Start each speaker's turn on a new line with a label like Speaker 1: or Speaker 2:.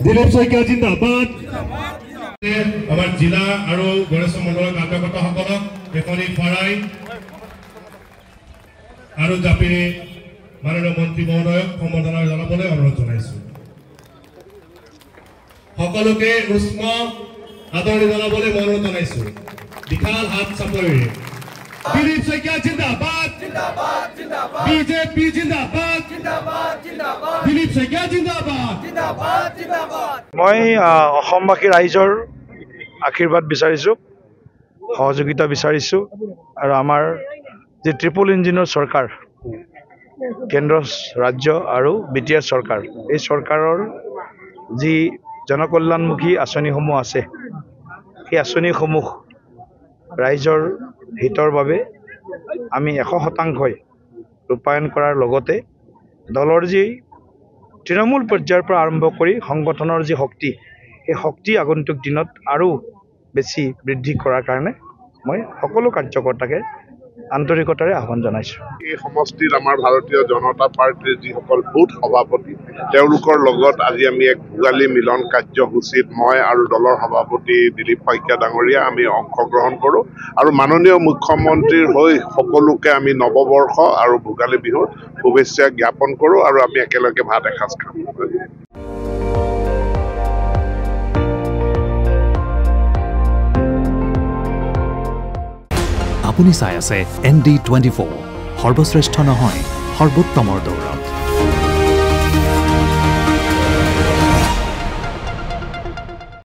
Speaker 1: দিলীপ শইকীয়া জিন্দাবাদ। আমাৰ জিলা আৰু গণেশ মণ্ডলৰ কাৰ্যকৰ্তাসকলক এখনি ফৰাই আৰু জাপিনী মাননীয় মন্ত্ৰী মহোদয়ক সম্বৰ্ধনা জনাবলৈ অনুৰোধ জনাইছোঁ। সকলোকে উষ্ম আদৰণি জনাবলৈ অনুৰোধ জনাইছোঁ। বিশাল হাত চাপৰিৰে দিলীপ শইকীয়া জিন্দাবাদ, বিজেপি জিন্দাবাদ, দিলীপ শইকীয়া জিন্দাবাদ।
Speaker 2: মই অসমবাসী ৰাইজৰ আশীৰ্বাদ বিচাৰিছোঁ, সহযোগিতা বিচাৰিছোঁ আৰু আমাৰ যি ট্ৰিপল ইঞ্জিনৰ চৰকাৰ, কেন্দ্ৰ ৰাজ্য আৰু BTS চৰকাৰ, এই চৰকাৰৰ যি জনকল্যাণমুখী আঁচনিসমূহ আছে, সেই আঁচনিসমূহ ৰাইজৰ হিতৰ বাবে আমি 100% ৰূপায়ণ কৰাৰ লগতে দলৰ যি তৃণমূল পৰ্যায়ৰ পৰা আৰম্ভ কৰি সংগঠনৰ যি শক্তি, সেই শক্তি আগন্তুক দিনত আৰু বেছি বৃদ্ধি কৰাৰ কাৰণে মই সকলো কাৰ্যকৰ্তাকে আন্তৰিকতাৰে আহ্বান জনাইছোঁ।
Speaker 3: এই সমষ্টিত আমাৰ ভাৰতীয় জনতা পাৰ্টিৰ যিসকল বুথ সভাপতি, তেওঁলোকৰ লগত আজি আমি এক ভোগালী মিলন কাৰ্যসূচীত মই আৰু দলৰ সভাপতি দিলীপ শইকীয়া ডাঙৰীয়া আমি অংশগ্ৰহণ কৰোঁ আৰু মাননীয় মুখ্যমন্ত্ৰীৰ হৈ সকলোকে আমি নৱবৰ্ষ আৰু ভোগালী বিহুৰ শুভেচ্ছা জ্ঞাপন কৰোঁ আৰু আমি একেলগে ভাত এসাঁজ খাম।
Speaker 4: আপুনি চাই আছে ND24, সৰ্বশ্ৰেষ্ঠ নহয় সৰ্বোত্তমৰ দৌৰ।